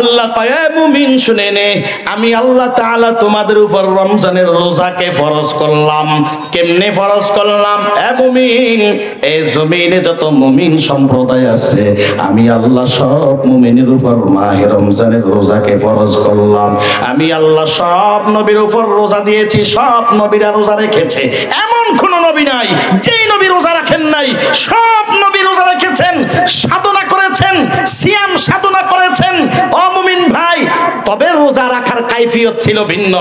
আল্লাহ কয় মুমিন শুনে নে, আমি আল্লাহ তাআলা তোমাদের উপর রমজানের রোজাকে ফরজ করলাম। কেমনে ফরজ করলাম? এ মুমিন, এই জমিনে যত মুমিন সম্প্রদায় আছে, আমি আল্লাহ সব মুমিনের উপর মাহে রমজানের রোজাকে ফরজ করলাম। আমি আল্লাহ সব নবীর উপর রোজা দিয়েছি, সব নবীরা রোজা রেখেছে। এমন কোন নবী নাই যেই নবী রোজা রাখেন নাই। সব নবী রোজা রেখেছেন, সাধনা করেছেন, সিয়াম সাধনা করেছেন। ও মুমিন ভাই, তবে রোজা রাখার কাইফিয়ত ছিল ভিন্ন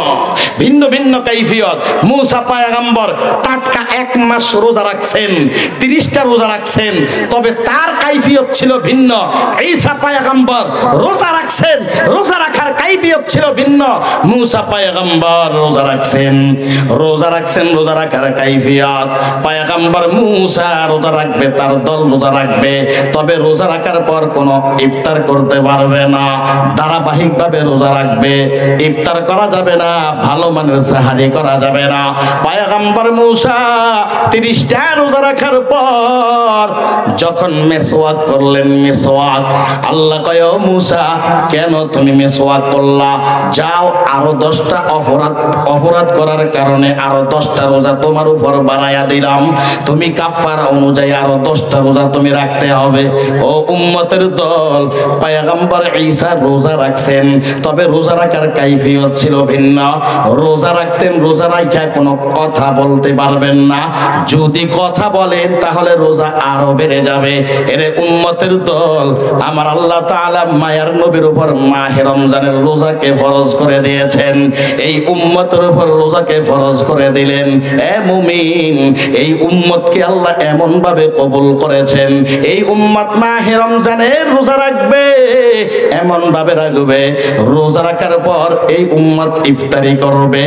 ভিন্ন ভিন্ন কাইফিয়ত। মুসা পয়গম্বর টাটকা 1 মাস রোজা রাখছেন, 30টা রোজা রাখছেন, তবে তার কাইফিয়ত ছিল ভিন্ন। ঈসা পয়গম্বর রোজা রাখছেন, রোজা রাখার কাইফিয়ত ছিল ভিন্ন। মুসা পয়গম্বর রোজা রাখছেন, রোজা রাখার কাইফিয়ত। পয়গম্বর মুসা রোজা রাখবে, তার দল রোজা রাখবে, তবে রোজা রাখার পর কোনো ইফতার করতে পারবে না, ধারাবাহিকভাবে রোজা রাখবে। ইফতার করা যাবে না, ভালো মানের সাহারি করা যাবে না। পয়গম্বর মুসা 30টা রোজা রাখার পর যখন মেসওয়াক করলেন, মেসওয়াক, আল্লাহ কয় ও মুসা, কেন তুমি মেসওয়াক করলা? যাও, আরো 10টা অপরাধ করার কারণে আরো 10টা রোজা তোমার উপর বাড়াইয়া দিলাম। তুমি কাফারা অনুযায়ী আরো 10টা রোজা তুমি রাখতে হবে। ও উম্মতের দল, পয়গম্বর ঈসা রোজা রাখছেন, তবে রোজা রাখার কাইফিয়ত ছিল ভিন্ন। রোজা রাখতেন, রোজা রাখা কোনো কথা বলতে পারবেন না। যদি কথা বলেন তাহলে রোজা আরো বেড়ে যাবে। এরে উম্মতের দল, আমার আল্লাহ তাআলা মায়ার নবীর উপর মাহে রমজানের রোজাকে ফরজ করে দিয়েছেন। এই উম্মতের উপর রোজাকে ফরজ করে দিলেন। এ মুমিন, এই উম্মতকে আল্লাহ এমন ভাবে কবুল করেছেন, এই উম্মত মাহে রমজানের রোজা রাখবে, এমন ভাবে রাখবে, রোজা রাখার পর এই উম্মত ইফতারি করবে,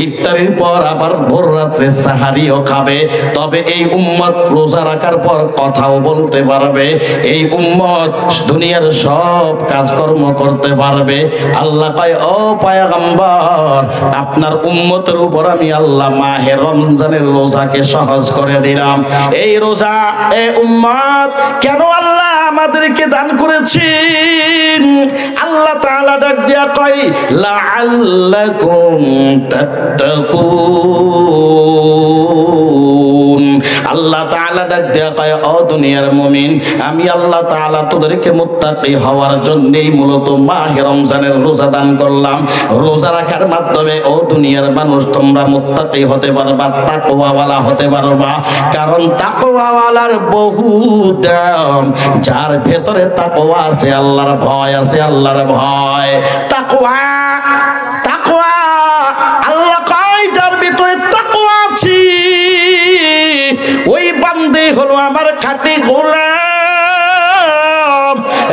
ইফতারির পর আবার ভোর রাত্রে সাহারিও খাবে। তবে এই উম্মত রোজা রাখার পর কথাও বলতে পারবে, এই উম্মত দুনিয়ার সব কাজকর্ম করতে পারবে। আল্লাহ কয় ও পয়গম্বর, আপনার উম্মতের উপর আমি আল্লাহ মাহে রমজানের রোজাকে সহজ করে দিলাম। এই রোজা, এ উম্মত, কেন আল্লাহ আমাদেরকে দান করেছেন? আল্লাহ তাআলা ডাক দিয়া কয় লাআল্লাকুম তাত্তাকুন। আল্লাহ তাআলা ডাক দিয়া কয় ও দুনিয়ার মুমিন, আমি আল্লাহ তাআলা তোদেরকে মুত্তাকি হওয়ার জন্যই মূলত মাহে রমজানের রোজা দান করলাম। রোজা রাখার মাধ্যমে ও দুনিয়ার মানুষ তোমরা মুত্তাকি হতে পারবা, তাকওয়াওয়ালা হতে পারবা। কারণ তাকওয়াওয়ালার বহু দাম, যার ভেতরে তাকওয়া আছে, আল্লাহর ভয় আছে, আল্লাহর ভয়। তাকওয়া, তাকওয়া, আল্লাহ কয় যার ভিতরে তাকওয়া আছে ওই বান্দে হলো আমার খাঁটি গোলাম।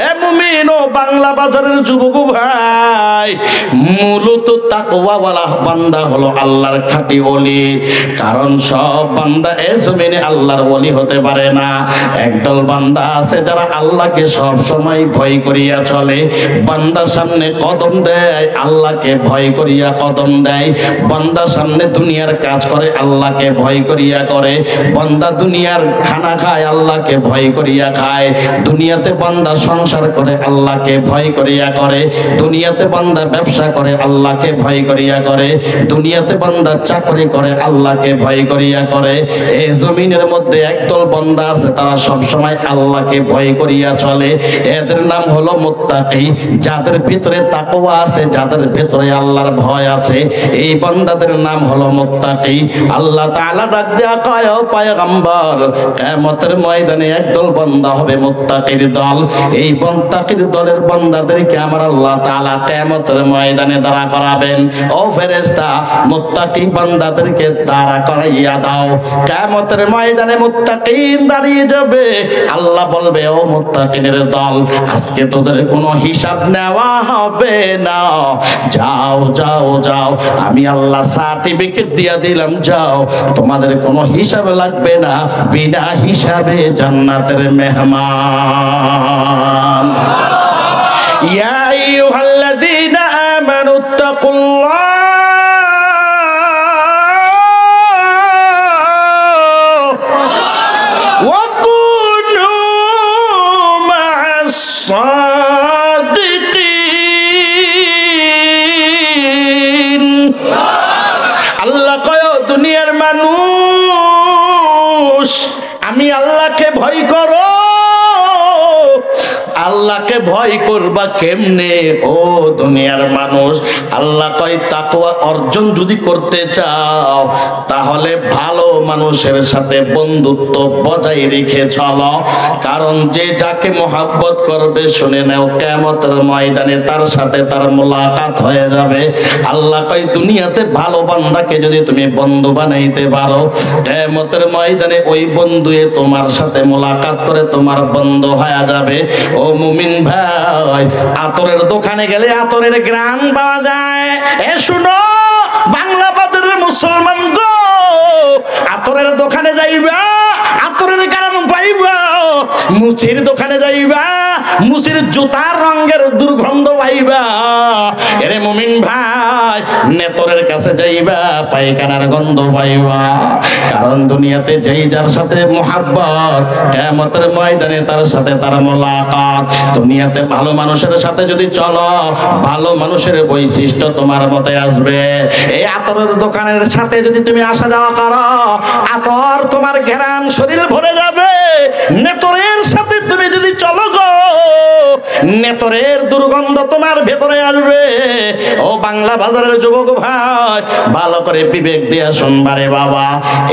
এ মুমিন ও বাংলা বাজারের যুবক ভাই, মূলত তাকওয়াওয়ালা বান্দা হলো আল্লাহর খাঁটি ওলি। কারণ সব বান্দা এ জমিনে আল্লাহর ওলি হতে পারে না। একদল বান্দা আছে যারা আল্লাহকে সব সময় ভয় করিয়া চলে, বান্দার সামনে কদম দেয়, আল্লাহকে ভয় করিয়া কদম দেয়। বান্দার সামনে দুনিয়ার কাজ করে, আল্লাহকে ভয় করিয়া করে। বান্দা দুনিয়ার খানা খায়, আল্লাহকে ভয় করিয়া খায়। দুনিয়াতে বান্দা সংসার করে, আল্লাহকে ভয় করিয়া করে। দুনিয়াতে বান্দা ব্যবসা করে, আল্লাহকে ভয় করিয়া করে। দুনিয়াতে বান্দা চাকরি করে, আল্লাহকে ভয় করিয়া করে। এই জমিনের মধ্যে একদল বান্দা আছে, তারা সব সময় আল্লাহকে ভয় করিয়া চলে। এদের নাম হলো মুত্তাকি। যাদের ভিতরে তাকওয়া আছে, যাদের ভিতরে আল্লাহর ভয় আছে, এই বান্দাদের নাম হলো মুত্তাকি। আল্লাহ তাআলা ডাক দেয়া কয় ও পয়গম্বর, কিয়ামতের ময়দানে একদল বান্দা হবে মুত্তাকির দল। এই মুত্তাকির দলের বান্দাদেরকে আমার আল্লাহ তাআলা কিয়ামতের ময়দানে দাঁড়া করাবেন। ও ফেরেশতা, মুত্তাকি বান্দাদেরকে দাঁড়া করাইয়া দাও। কিয়ামতের ময়দানে মুত্তাকিন দাঁড়িয়ে যাবে। আল্লাহ বলবে ও মুত্তাকিনের দল, আজকে তোদের কোনো হিসাব নেওয়া হবে না। যাও যাও যাও, আমি আল্লাহ সার্টিফিকেট দিয়া দিলাম, যাও, তোমাদের কোনো হিসাব লাগবে না, বিনা হিসাবে জান্নাতের মেহমান। ইয়া আইয়ুহাল্লাযীনা আমানুত্তাকুল্লাহ ওয়া কুনু মা'আস সাদিকিন। আল্লাহকে ভয় করবা কেমনে ও দুনিয়ার মানুষ? আল্লাহ কয় তাকওয়া অর্জন যদি করতে চাও তাহলে ভালো মানুষের সাথে বন্ধুত্ব বজায় রেখে চলো। কারণ যে যাকে মোহাব্বত করবে শুনে নাও কিয়ামতের ময়দানে তার সাথে তার মোলাকাত হয়ে যাবে। আল্লাহ কয় দুনিয়াতে ভালো বান্দাকে যদি তুমি বন্ধু বানাইতে পারো কিয়ামতের ময়দানে ওই বন্ধুয়ে তোমার সাথে মোলাকাত করে তোমার বন্ধু হয়ে যাবে। ও মুমিন ভাই, আতরের দোকানে গেলে আতরের ঘ্রাণ পাওয়া যায়। এ শুনো বাংলা বাজারের মুসলমান গো, আতরের দোকানে যাইবা আতরের ঘ্রাণ পাইবা, মুচির দোকানে যাইবা মুচির জুতার রঙের দুর্গন্ধ পাইবা। এরে মুমিন ভাই, নেতরের কাছে যাইবা পায়খানার গন্ধ পাইবা। কারণ দুনিয়াতে যেই যার সাথে মোহাব্বত কিয়ামতের ময়দানে তার সাথে তার মোলাকাত। দুনিয়াতে ভালো মানুষের সাথে যদি চলো ভালো মানুষের বৈশিষ্ট্য তোমার মতে আসবে। এই আতরের দোকানের সাথে যদি তুমি আসা যাওয়া করো আতর তোমার ঘ্রাণ শরীর ভরে যাবে। নেতরের সাথে তুমি যদি চলো গো নেতরের দুর্গন্ধ তোমার ভেতরে আসবে। ও বাংলা বাজারের যুবক ভাই, ভালো করে বিবেক দিয়া শুনবারে বাবা।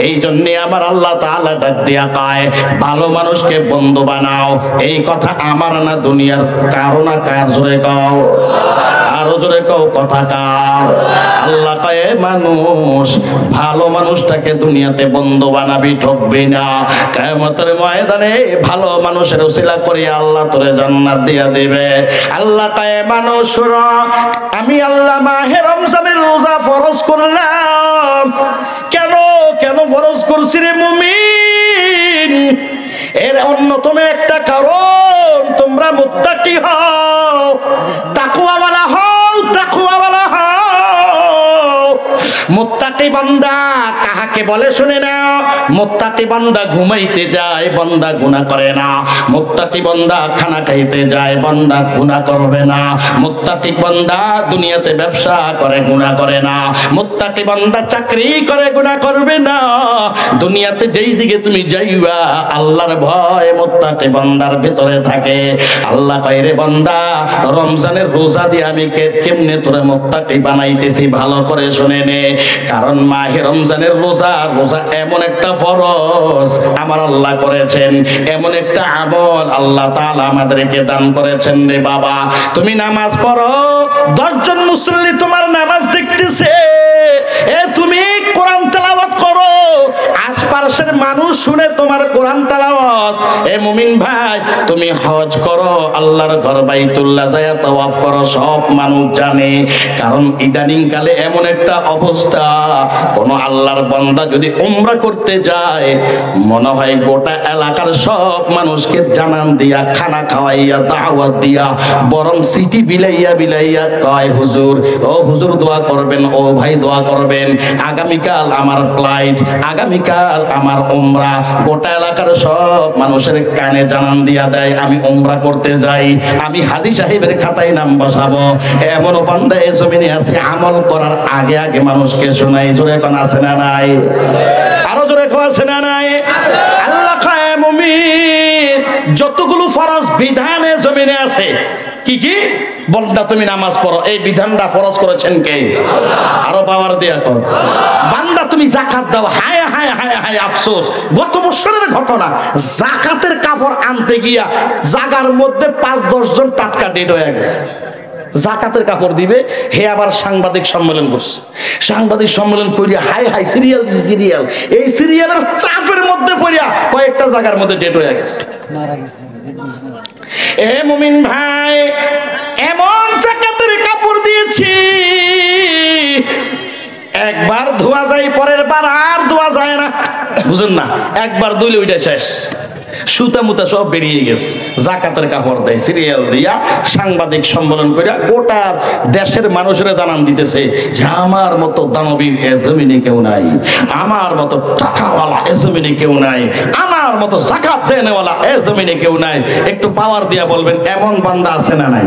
এই জন্য আমার আল্লাহ তাআলা ডাক দিয়া কয় ভালো মানুষকে বন্ধু বানাও। এই কথা আমার না দুনিয়ার কারো না কার, জোরে কও আরো জোরে কও কথা কার? আল্লাহ কয় মানুষ ভালো মানুষটাকে দুনিয়াতে বন্ধু বানাবি, ঠকবি না। কিয়ামতের ময়দানে ভালো মানুষের উসিলা করে আল্লাহ তোরে জান্নাত দিয়া দিবে। আল্লাহ কয় মানুষ আমি আল্লাহ মাহে রমজানের রোজা ফরজ করলাম। কেন কেন ফরজ করছি রে মুমিন? এর অন্যতম একটা কারণ তোমরা মুত্তাকি হও, তাকওয়াওয়ালা হও, তাকওয়াওয়ালা হও। মুত্তাকি বান্দা কাহাকে বলে শুনে নাও। মুত্তাকি বান্দা ঘুমাইতে যায়, বান্দা গুনাহ করে না। মুত্তাকি বান্দা খানা খাইতে যায়, বান্দা গুনাহ করবে না। মুত্তাকি বান্দা দুনিয়াতে ব্যবসা করে, গুনাহ করে না। মুত্তাকি বান্দা চাকরি করে, গুনাহ করবে না। দুনিয়াতে যেই দিকে তুমি যাইবা আল্লাহর ভয় মুত্তাকি বান্দার ভিতরে থাকে। আল্লাহ কয় রে বান্দা রমজানের রোজা দিয়ে আমি কেমনে তোরে মুত্তাকি বানাইতেছি ভালো করে শুনে নে। কারণ মাহে রমজানের রোজা এমন একটা ফরজ আমার আল্লাহ করেছেন, এমন একটা আমল আল্লাহ তাআলা আমাদেরকে দান করেছেন রে বাবা। তুমি নামাজ পড়ো, 10 জন মুসল্লি তোমার নামাজ দেখতেছে, তুমি কোরআন তেলাওয়াত করো, আশপাশের মানুষ শুনে তোমার কোরআন তেলাওয়াত। এ মুমিন ভাই, তুমি হজ করো, আল্লাহর ঘর বাইতুল্লাহ যায় তাওয়াফ করো, সব মানুষ জানে। কারণ ইদানিং কালে এমন একটা অবস্থা, কোন আল্লাহর বান্দা যদি উমরা করতে যায় মনে হয় গোটা এলাকার সব মানুষকে জানান দিয়া, খানা খাওয়াইয়া, দাওয়াত দিয়া, বরং সিটি বিলাইয়া বিলাইয়া কয় হুজুর, ও হুজুর দোয়া করবেন, ও ভাই দোয়া করবেন, আগামীকাল আমার ফ্লাইট, আগামীকাল আমার উমরা। গোটা এলাকার সব মানুষের কানে জানান দিয়া দেয় আমি উমরা করতে যাই, আমি হাজী সাহেবের খাতায় নাম বসাবো। এমন বান্দা এই জমিনে আছে আমল করার আগে আগে মানুষকে শোনাই। জোরে কোন আছে না নাই? আরো জোরে কোন আছে না নাই? আল্লাহ কয় মুমিন যতগুলো ফরজ বিধানে জমিনে আছে, কি কি বলদা তুমি নামাজ পড়ো, এই বিধানটা ফরজ করেছেন কে? আরো পাওয়ার দিয়া কর। বান্দা তুমি যাকাত দাও, হায় হায় হায় হায় আফসোস, গত বছরের ঘটনা, যাকাতের কাপড় আনতে গিয়া জাগার মধ্যে 5-10 জন টাটকা ডেড হয়ে গেছে। যাকাতের কাপড় দিবে, হে আবার সাংবাদিক সম্মেলন করছে। সাংবাদিক সম্মেলন করিয়া হাই হাই সিরিয়াল দিছে, সিরিয়াল, এই সিরিয়ালের চাপের মধ্যে পড়িয়া কয়েকটা জায়গার মধ্যে ডেড হয়ে গেছে, মারা গেছে। এ মুমিন ভাই, এমন যাকাতের কাপড় দিয়েছি একবার ধোয়া যায়, পরের বার আর ধোয়া যায় না, বুঝুন না, একবার ধুইলে ওইটা শেষ, সুতা মুতা সব বেরিয়ে গেছে। যাকাতের কাপড় দেয়, সিরিয়াল দিয়া সাংবাদিক সম্মেলন করিয়া গোটা দেশের মানুষেরা জানান দিতেছে যে আমার মতো দানবীর এ জমিনে কেউ নাই, আমার মতো টাকাওয়ালা এ জমিনে কেউ নাই, আমার মতো যাকাত দেনেওয়ালা এ জমিনে কেউ নাই। একটু পাওয়ার দিয়া বলবেন এমন বান্দা আছে না নাই?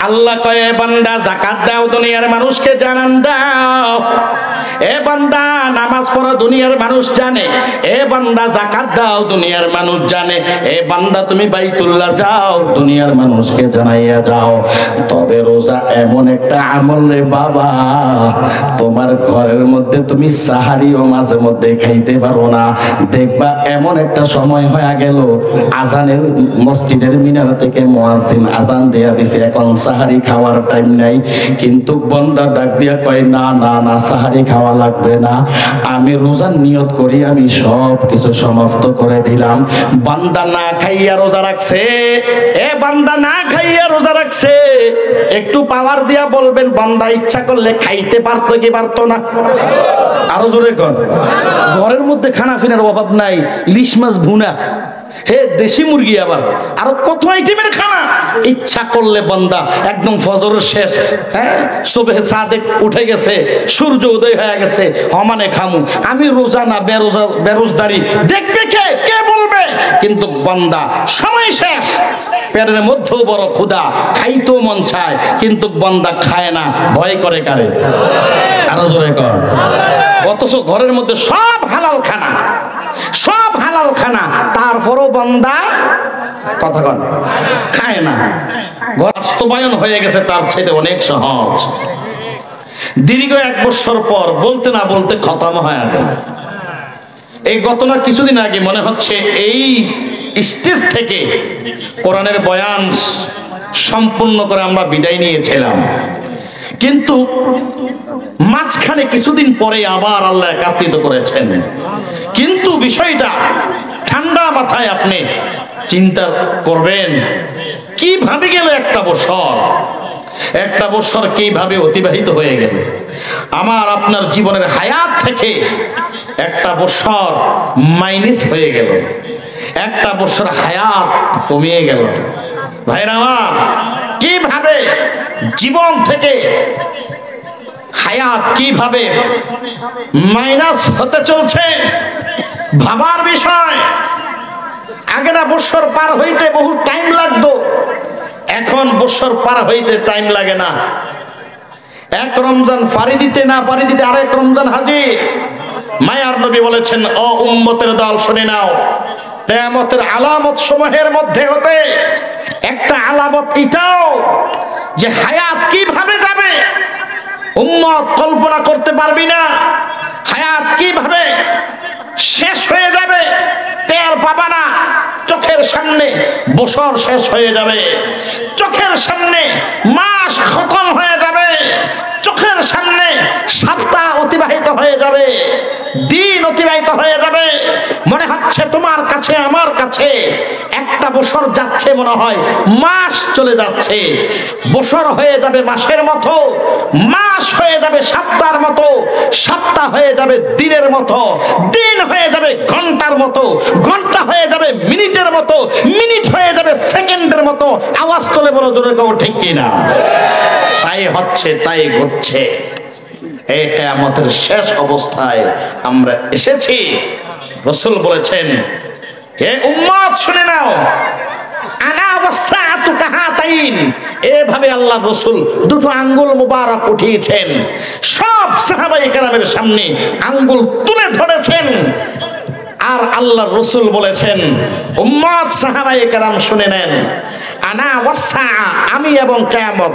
আল্লাহ কয় এ বান্দা যাকাত দাও, দুনিয়ার মানুষকে জানান দাও। এ বান্দা নামাজ পড়ো, দুনিয়ার মানুষ জানে। এ বান্দা যাকাত দাও, দুনিয়ার মানুষ জানে। এ বান্দা তুমি বাইতুল্লাহ যাও, দুনিয়ার মানুষকে জানাইয়া যাও। তবে রোজা এমন একটা আমল রে বাবা, তোমার ঘরের মধ্যে তুমি সাহারিও মাঝে মধ্যে খাইতে পারো না। দেখবা এমন একটা সময় হয়ে গেল, আজানের মসজিদের মিনার থেকে মুয়াজ্জিন আজান দেয়া দিছে, এখন সাহারি খাওয়ার টাইম নাই। কিন্তু বান্দা ডাক দিয়া কয় না না না, সাহারি খাওয়া লাগবে না, আমি রোজার নিয়ত করি, আমি সব কিছু সমাপ্ত করে দিলাম। বান্দা না খাইয়া রোজা রাখছে। এ বান্দা না খাইয়া রোজা রাখছে। একটু পাওয়ার দিয়া বলবেন বান্দা ইচ্ছা করলে খাইতে পারতো কি পারতো না? আরো জোরে কর। ঘরের মধ্যে খানা ফিনার অভাব নাই, ইলিশ মাছ ভুনা, হে দেশি মুরগি, আবার আরো কত আইটেমের খানা। ইচ্ছা করলে বান্দা একদম ফজরের শেষ, হ্যাঁ সুবহে সাদেক উঠে গেছে, সূর্য উদয় হয়ে গেছে, হমানে খামু। আমি রোজা না বেরোজদারি, দেখবে কে? কে বলবে? কিন্তু বান্দা সময় শেষ, পেটের মধ্যেও বড় ক্ষুধা, খাইতেও মন চায়, কিন্তু বান্দা খায় না, ভয় করে কারে? আরো জোরে কর। অথচ ঘরের মধ্যে সব হালাল খানা, সব হালাল খানা, তারপরও বান্দা কথা কন খায় না। বাস্তবায়ন হয়ে গেছে তার ছেলে অনেক সহজ। দীর্ঘ 1 বছর পর বলতে না বলতে খতম হয়ে গেল। এই ঘটনা কিছুদিন আগে মনে হচ্ছে এই স্টেজ থেকে কোরআনের বয়ান সম্পূর্ণ করে আমরা বিদায় নিয়েছিলাম, কিন্তু মাঝখানে কিছুদিন পরে আবার আল্লাহ একাত্রিত করেছেন। কিন্তু বিষয়টা ঠান্ডা মাথায় আপনি চিন্তা করবেন, কিভাবে গেল একটা বছর কিভাবে অতিবাহিত হয়ে গেল। আমার আপনার জীবনের হায়াত থেকে একটা বছর মাইনাস হয়ে গেল, একটা বছর হায়াত কমিয়ে গেল। ভাইরা আমার, কিভাবে জীবন থেকে হায়াত কিভাবে মাইনাস হতে চলছে ভাবার বিষয়। আগে না বছর পার হইতে বহু টাইম লাগতো, এখন বছর পার হইতে টাইম লাগে না। এক রমজান পারি দিতে আরেক রমজান হাজির। মায়ার নবী বলেছেন, ও উম্মতের দল শুনে নাও, কিয়ামতের আলামত সমূহের মধ্যে হতে একটা আলামত এটাও যে হায়াত কিভাবে যাবে উম্মত কল্পনা করতে পারবি না। হায়াত কিভাবে শেষ হয়ে যাবে টের পাবা না। চোখের সামনে বছর শেষ হয়ে যাবে, চোখের সামনে মাস খতম হয়ে যাবে, চোখের সামনে সপ্তাহ অতিবাহিত হয়ে যাবে, দিন অতিবাহিত হয়ে যাবে। মনে হচ্ছে তোমার কাছে আমার কাছে একটা বছর যাচ্ছে, মনে হয় মাস চলে যাচ্ছে। বছর হয়ে যাবে মাসের মতো, মাস হয়ে যাবে সপ্তাহের মতো, সপ্তাহ হয়ে যাবে দিনের মতো, দিন হয়ে যাবে ঘন্টার মতো, ঘন্টা হয়ে যাবে মিনিটের মতো, মিনিট হয়ে যাবে সেকেন্ডের মতো। আওয়াজ তোলে বলো জোরে কেউ, ঠিক কিনা? তাই হচ্ছে, তাই ঘটছে। এই কিয়ামতের শেষ অবস্থায় আমরা এসেছি। রাসূল বলেছেন, হে উম্মত শুনে নাও, আনা ওয়াসসাআতু কাহাতাইন। এভাবে আল্লাহ রাসূল দুটো আঙ্গুল মুবারক উঠিয়েছেন, সব সাহাবায়ে কেরামের সামনে আঙ্গুল তুলে ধরেছেন। আর আল্লাহ রাসূল বলেছেন, উম্মত সাহাবায়ে কেরাম শুনে নেন, আনা ওয়াসসা, আমি এবং কিয়ামত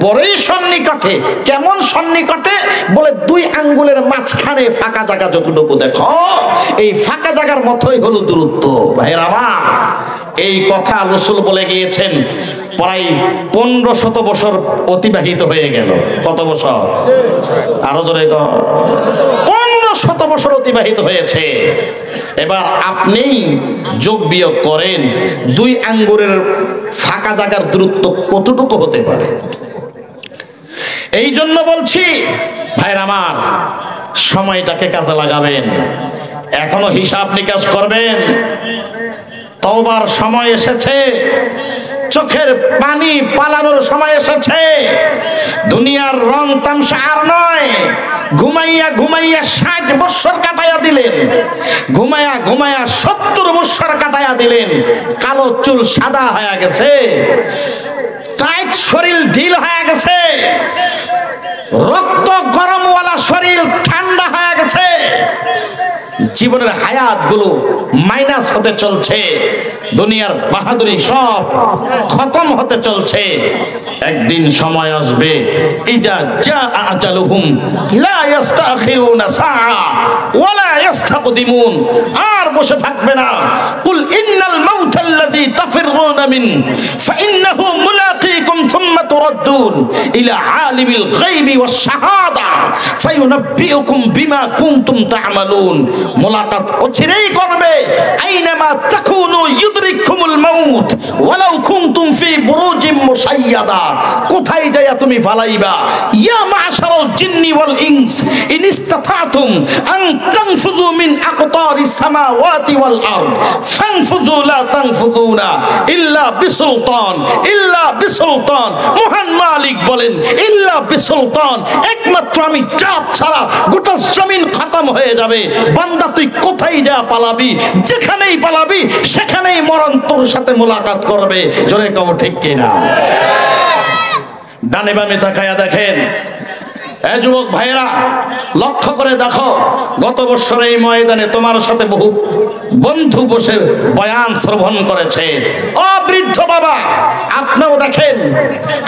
বড়ই সন্নিকটে। কেমন সন্নিকটে? বলে 2 আঙ্গুলের মাঝখানে ফাঁকা জায়গা যতটুকু দেখো, এই ফাঁকা জায়গার মতোই হলো দূরত্ব। ভাইরা আমার, এই কথা রাসূল বলে গিয়েছেন প্রায় 1500 বছর অতিবাহিত হয়ে গেল। কত বছর? আরো জোরে কর। 1500 বছর অতিবাহিত হয়েছে। এবার আপনি যোগ বিয়োগ করেন, 2 আঙ্গুলের ফাঁকা জায়গার দূরত্ব কতটুকু হতে পারে। এই জন্য বলছি ভাইরা আমার, সময়টাকে কাজে লাগাবেন। এখনো হিসাব নিকাশ করবেন। তওবার সময় এসেছে, চোখের পানি পালানোর সময় এসেছে। দুনিয়ার রং তামসা আর নয়। ঘুমাইয়া ঘুমাইয়া 60 বছর কাটাইয়া দিলেন, ঘুমাইয়া ঘুমাইয়া 70 বছর কাটাইয়া দিলেন। কালো চুল সাদা হয়ে গেছে, টাইট শরীর ঢিল হয়ে গেছে, রক্ত গরমওয়ালা শরীর ঠান্ডা হয়ে গেছে, জীবনের হায়াত গুলো মাইনাস হতে চলছে, দুনিয়ার বাহাদুরি সব খতম হতে চলছে। একদিন সময় আসবে, ইদা জাআ আজালুহুম লা ইস্তাখিরুনা সাআ ওয়া লা ইস্তাকদিমুন। আর বসে থাকবে না। কুল ইন্নাল মাউতাল্লাযী তাফিরুনা মিন ফাইন্নাহু মুলাকীকুম সুম্মা তুরাদ্দুন ইলা আলিমিল গায়বি ওয়াশ শাহাদা ফায়ুনাব্বিউকুম বিমা কুনতুম তা'মালুন। মুলাকাত অচিরেই করবে। আইনামা তাকুনু ইউদরিকুমুল মাউত ওয়ালাউ কুনতুম ফি বুরুজিম মুশাইয়াদা। কোথায় যায়া তুমি ফালাইবা? ইয়া মা'শারাল জিন্নি ওয়াল ইনস ইন ইসতাতাতুম আন তানফুযু মিন আকতারিস সামাওয়াতি ওয়াল আরদ ফানফুযু লা তানফুযুনা ইল্লা বিসুলতান, ইল্লা বিসুলতান। মহান মালিক বলেন ইল্লা বিসুলতান, একমাত্র আমি চাপ ছাড়া গোটা জমিন খতম হয়ে যাবে। বান্দা তুই কোথায় যা পালাবি? যেখানেই পালাবি সেখানেই মরণ তোর সাথে মোলাকাত করবে। জোরে কও ঠিক কিনা? ডানে বামে তাকায়া দেখেন। এ যুবক ভাইরা, লক্ষ্য করে দেখো, গত বছর এই ময়দানে তোমার সাথে বহু বন্ধু বসে বয়ান শ্রবণ করেছে। ও বৃদ্ধ বাবা, আপনারাও দেখেন,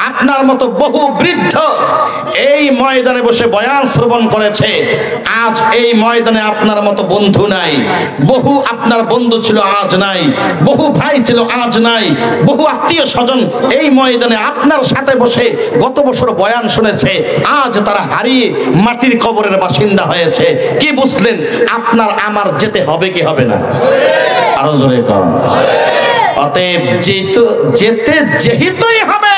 আপনার মতো বহু বৃদ্ধ এই ময়দানে বসে বয়ান শ্রবণ করেছে। আজ এই ময়দানে আপনার মতো বন্ধু নাই। বহু আপনার বন্ধু ছিল, আজ নাই। বহু ভাই ছিল, আজ নাই। বহু আত্মীয় স্বজন এই ময়দানে আপনার সাথে বসে গত বছর বয়ান শুনেছে, আজ তারা হারিয়ে মাটির কবরের বাসিন্দা হয়েছে। কি বুঝলেন? আপনার আমার যেতে হবে কি হবে না? আরো জোরে কম। অতএব যেতে যেহেতুই হবে,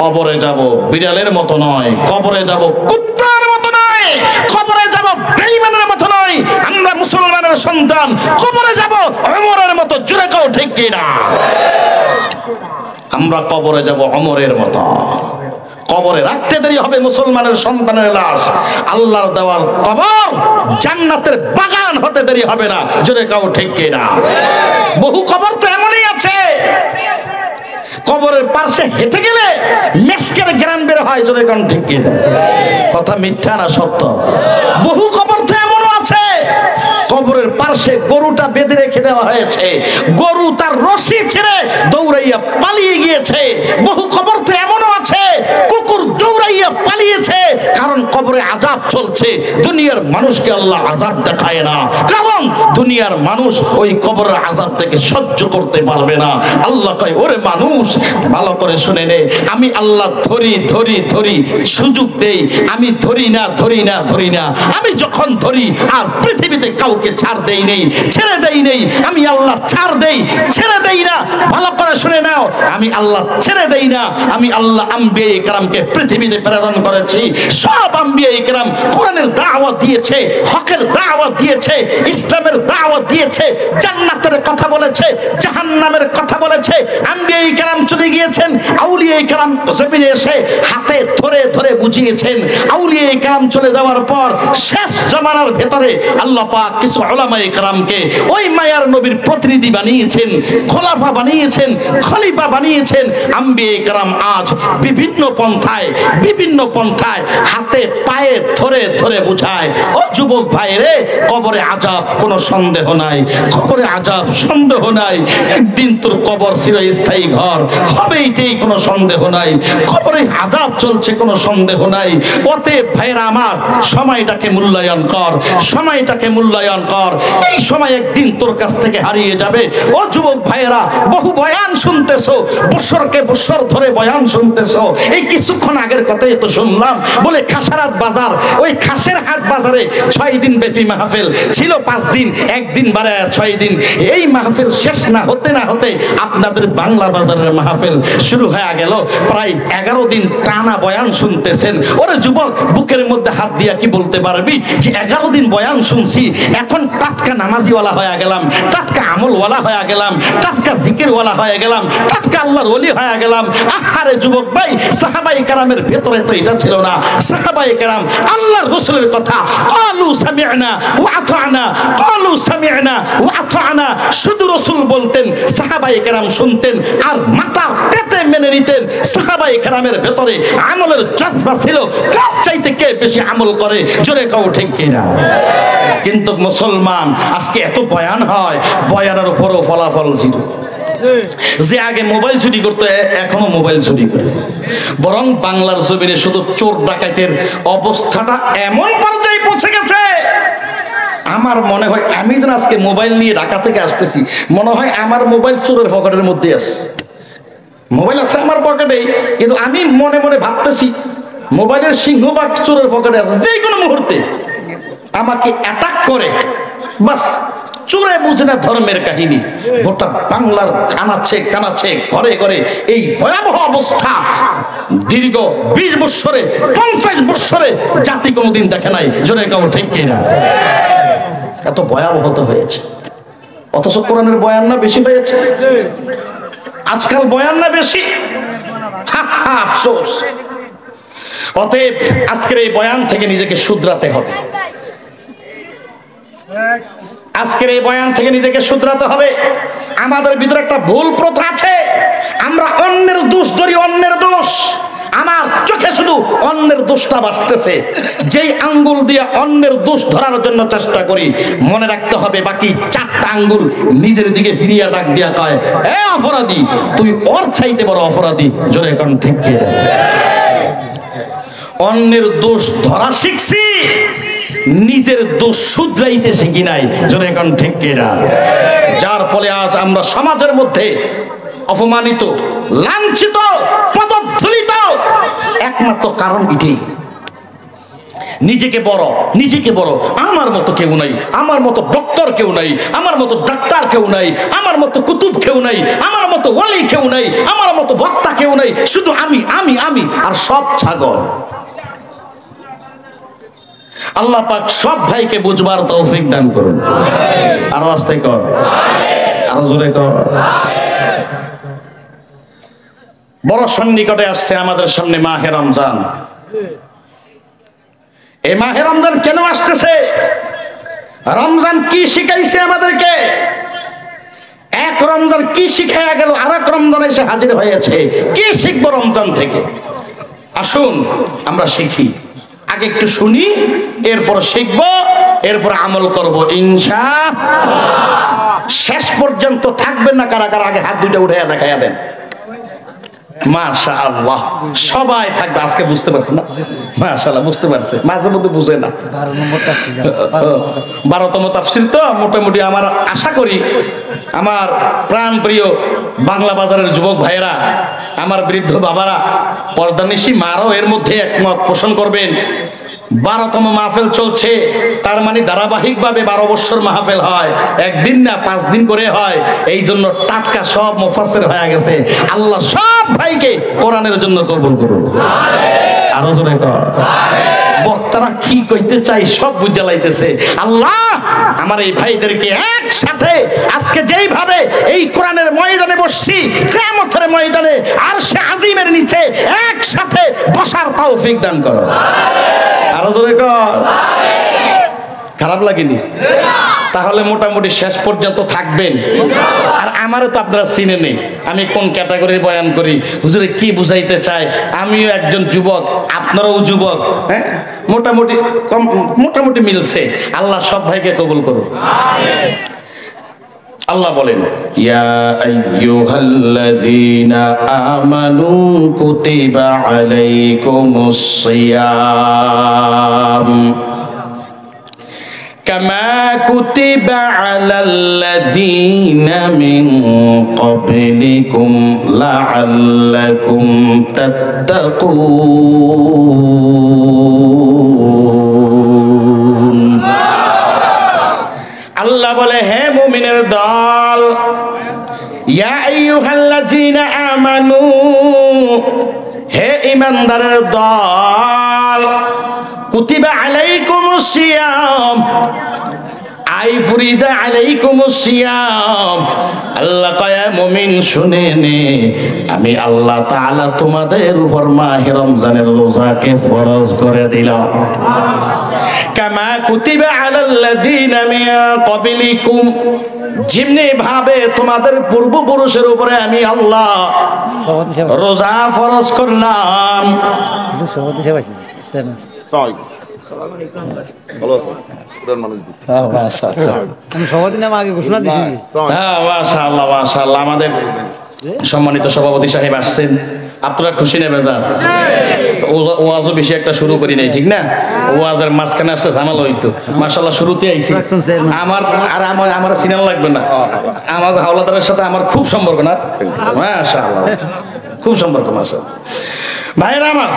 কবরে যাব বিড়ালের মতো নয়, কবরে যাব কুত্তার মতো নয়, কবরে যাব বেঈমানের মতো নয়। আমরা মুসলমানের সন্তান, কবরে যাব ওমরের মতো। জোরে কও ঠিক কিনা? আমরা কবরে যাব ওমরের মতো। কবরে রাখতে দেরি হবে মুসলমানের সন্তানের লাশ। আল্লাহর দেওয়ার কবর জান্নাতের বাগান হতে দেরি হবে না। জোরে কও ঠিক কিনা? বহু কবর তো এমনই আছে, কবরের পাশে হেঁটে গেলে মেসকের গ্রান বের হয়। জোরে কও ঠিক কিনা? কথা মিথ্যা না সত্য? বহু কবর তো এমনও আছে, কবরের পাশে গরুটা বেঁধে রেখে দেওয়া হয়েছে, গরু তার রশি ছেড়ে দৌড়াইয়া পালিয়ে গিয়েছে। বহু কবর তো এমনও আছে, কুকুর দৌড়াইয়া পালিয়েছে, কারণ কবরে আযাব চলছে। দুনিয়ার মানুষকে আল্লাহ আযাব দেখায় না, কারণ দুনিয়ার মানুষ ওই কবরের আযাব থেকে সহ্য করতে পারবে না। আল্লাহ কয়, ওরে মানুষ ভালো করে শুনে নে, আমি আল্লাহ ধরি ধরি ধরি সুযোগ দেই, আমি ধরি না ধরি না ধরি না। আমি যখন ধরি আর পৃথিবীতে কাউকে ছাড় দেই নেই, ছেড়ে দেই নেই। আমি আল্লাহ ছাড় দেই, ছেড়ে দেই না। ভালো করে শুনে নাও, আমি আল্লাহ ছেড়ে দেই না। আমি আল্লাহ আম্বিয়া ইকরামকে পৃথিবীতে প্রেরণ করেছি। সব আম্বিয়া ইকরাম কোরআনের দাওয়াত দিয়েছে, হকের দাওয়াত দিয়েছে, ইসলামের দাওয়াত দিয়েছে, জান্নাতের কথা বলেছে, জাহান্নামের কথা বলেছে। আম্বিয়া ইকরাম চলে গিয়েছেন, আউলিয়া ইকরাম জমিনে এসে হাতে ধরে ধরে বুঝিয়েছেন। আউলিয়া ইকরাম চলে যাওয়ার পর শেষ জামানার ভেতরে আল্লাহ পাক কিছু উলামা ইকরামকে ওই মায়ার নবীর প্রতিনিধি বানিয়েছেন, খোলাফা বানিয়েছেন, খলিফা বানিয়েছেন। আম্বিয়া ইকরাম আজ বিভিন্ন পন্থায় হাতে পায়ে ধরে ধরে বুঝায়। ও যুবক ভাই রে, কবরে আযাব কোনো সন্দেহ নাই, কবরে আযাব সন্দেহ নাই। একদিন তোর কবর চিরস্থায়ী ঘর হবে, এটাই কোনো সন্দেহ নাই। কবরে আযাব চলছে, কোনো সন্দেহ নাই। অতএব ভাইরা আমার, সময়টাকে মূল্যায়ন কর, সময়টাকে মূল্যায়ন কর। এই সময় একদিন তোর কাছ থেকে হারিয়ে যাবে। ও যুবক ভাইরা, বহু বয়ান শুনতেছো, বছরকে বছর ধরে বয়ান শুনতেছো। এই কিছুক্ষণ আগের কথাই তো শুনলাম, বলে খাসারহাট বাজার, ওই খাসের হাট বাজারে 6 দিন ব্যাপী মাহফিল ছিল। 5 দিন, একদিন বাড়ায় 6 দিন। এই মাহফিল শেষ না হতে না হতে আপনাদের বাংলা বাজারের মাহফিল শুরু হয়ে গেল। প্রায় 11 দিন টানা বয়ান শুনতেছেন। ওরে যুবক, বুকের মধ্যে হাত দিয়া কি বলতে পারবি যে 11 দিন বয়ান শুনছি, এখন টাটকা নামাজিওয়ালা হয়ে গেলাম, টাটকা আমলওয়ালা হয়ে গেলাম, টাটকা জিকিরওয়ালা হয়ে গেলাম, টাটকা আল্লাহর ওলি হয়ে গেলাম। আহারে যুবক ভাই, সাহাবায়ে কেরামের ভেতরে তো এটা ছিল না। সাহাবায়ে কেরাম আল্লাহর রাসূলের কথা, ক্বালু সামি'না ওয়া আতা'না, ক্বালু সামি'না ওয়া আতা'না। শুধু রাসূল বলতেন, সাহাবায়ে কেরাম শুনতেন আর মাথা পেতে মেনে নিতেন। সাহাবায়ে কেরামের ভেতরে আমলের জজবা ছিল, কার চাইতে কে বেশি আমল করে, জোরে কাও ঠিক কিনা। কিন্তু মুসলমান আজকে এত বয়ান হয়, বয়ানের উপরও ফলাফল জিরো। যে আগে মোবাইল চুরি করতো এখনো মোবাইল চুরি করে। বরং বাংলার জমিনে শুধু চোর ডাকাতের অবস্থাটা এমন পর্যায়ে পৌঁছে গেছে, আমার মনে হয় আমি যেন আজকে মোবাইল নিয়ে ঢাকা থেকে আসতেছি, মনে হয় আমার মোবাইল চোরের পকেটের মধ্যে আছে। মোবাইল আছে আমার পকেটেই, কিন্তু আমি মনে মনে ভাবতেছি মোবাইলের সিংহভাগ চোরের পকেটে আছে। যে কোনো মুহূর্তে আমাকে অ্যাটাক করে, বাস চোরে বুঝে না ধর্মের কাহিনী। গোটা বাংলার কানাচ্ছে ঘরে ঘরে এই ভয়াবহ অবস্থা দীর্ঘ 20 বৎসরে 50 বৎসরে জাতি কোনোদিন দেখে নাই, জোরে কাউ ঠিক কিনা। এত ভয়াবহত হয়েছে, অথচ কোরআনের বয়ান না বেশি হয়েছে। আজকাল বয়ান না বেশি, আফসোস। অতএব আজকের এই বয়ান থেকে নিজেকে শুধরাতে হবে। আজকের এই বয়ান থেকে নিজেকে শুধরাতে হবে। আমাদের ভিতরে একটা ভুল প্রথা আছে, আমরা অন্যের দোষ ধরি, অন্যের দোষ। আমার চোখে শুধু অন্যের দোষটা ভাসতেছে, যেই আঙ্গুল দিয়ে অন্যের দোষ ধরার জন্য চেষ্টা করি, মনে রাখতে হবে বাকি 4টা আঙ্গুল নিজের দিকে ফিরিয়ে ডাক দিয়া কয়, এ অপরাধী, তুই ওর চাইতে বড় অপরাধী। জোরে কোন ঠিক কি? অন্যের দোষ ধরা শিখছি, নিজের দোষ শুধরাইতে শিখি নাই। জোরে কোন ঠিক কিনা। যার ফলে আজ আমরা সমাজের মধ্যে অপমানিত, লাঞ্ছিত, পদধূলিত, একমাত্র কারণ এটাই। নিজেকে বড়, আমার মতো কেউ নাই, আমার মতো ডক্টর কেউ নাই, আমার মতো ডাক্তার কেউ নাই, আমার মতো কুতুব কেউ নাই, আমার মতো ওলি কেউ নাই, আমার মতো বক্তা কেউ নাই, শুধু আমি আমি আমি আর সব ছাগল। আল্লাহ পাক সব ভাইকে বুঝবার তৌফিক দান করুন। আরো আস্তে কর, আরো জোরে কর। বড় সন্নিকটে আসছে আমাদের সামনে মাহে রমজান। এই মাহে রমজান কেন আসতেছে? রমজান কি শিখাইছে আমাদেরকে? এক রমজান কি শিখাইয়া গেল, আর এক রমজান এসে হাজির হয়েছে। কি শিখবো রমজান থেকে? আসুন আমরা শিখি। আগে একটু শুনি, এরপর শিখবো, এরপর আমল করবো ইনশাআল্লাহ। শেষ পর্যন্ত থাকবেন না কারা কারা? আগে হাত দুইটা উঠাইয়া দেখাইয়া দেন। মাশাআল্লাহ, সবাই থাকবে। আজকে বুঝতে পারছে না? মাশাআল্লাহ বুঝতে পারছে, মাঝে মধ্যে বুঝে না। 12তম তাফসীর তো মোটামুটি আমার আশা করি আমার প্রাণ প্রিয় বাংলা বাজারের যুবক ভাইয়েরা, আমার বৃদ্ধ বাবারা, পর্দানিশী মারাও এর মধ্যে একমত পোষণ করবেন। 12তম মাহফিল চলছে, তার মানে ধারাবাহিকভাবে 12 বছর মাহফিল হয়, একদিন না 5 দিন করে হয়। এই জন্য টাটকা সব মুফাসসির হয়ে গেছে। আল্লাহ সব ভাইকে কোরআনের জন্য কবুল করুন। আরো জোরে কর। বক্তারা কি কইতে চাই সব বুঝে লাইতেছে। আল্লাহ আমার এই ভাইদেরকে একসাথে আজকে যেইভাবে এই কোরআনের ময়দানে বসছি, কিয়ামতের ময়দানে আরশে আজিমের নিচে একসাথে বসার তৌফিক দান করো। আরো জোরে কর। খারাপ লাগেনি? তাহলে মোটামুটি শেষ পর্যন্ত থাকবেন। আর আমারও তো আপনারা চিনে নেই, আমি কোন ক্যাটাগরির বয়ান করি, হুজুরে কি বুঝাইতে চায়। আমিও একজন যুবক, আপনারাও যুবক, হ্যাঁ মোটামুটি মিলছে। আল্লাহ সব ভাইকে কবুল করুন। আল্লাহ বলেন, ইয়া আইয়ুহাল্লাযীনা আমানু কুতিবা আলাইকুমুস সিয়াম কামা কুতিবা আলাল্লাযীনা মিন ক্বাবলিকুম লাআল্লাকুম তাত্তাকুন। আল্লাহ বলে, হে মুমিনের দল, ইয়া আইয়ুহাল্লাযীনা আমানু, হে ঈমানদারের দল, কুতিবা আলাইকুমুস সিয়াম, আই ফুরিজা আলাইকুমুস সিয়াম, আল্লাহ কয় মুমিন শুনে নে, আমি আল্লাহ তাআলা তোমাদের উপর মাহে রমজানের রোজাকে ফরজ করে দিলাম। কামা কুতিবা আলাল্লাযিনা মিন ক্বাবলিকুম, যেমনি ভাবে তোমাদের পূর্বপুরুষের উপরে আমি আল্লাহ রোজা ফরজ করলাম। মাশাআল্লাহ, আমাদের সম্মানিত সভাপতি সাহেব আসছেন, আপনারা খুশি নেবে যান। ওয়াজও বেশি একটা শুরু করি নাই, ঠিক না? ওয়াজের মাঝখানে আসলে ঝামেলা হইতো। মাশাআল্লাহ শুরুতে আইছি। আমার সিনেমা লাগবে না, আমার হাওলাদারের সাথে আমার খুব সম্পর্ক না? মাশাআল্লাহ, খুব সম্পর্ক। মাশাআল্লাহ ভাইরা আমার,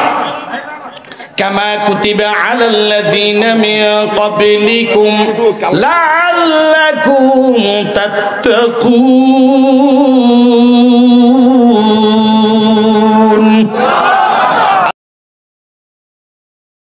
কামা কুতিবা আলাল্লাযীনা মিন ক্বাবলিকুম লাআল্লাকুম তাত্তাকুন,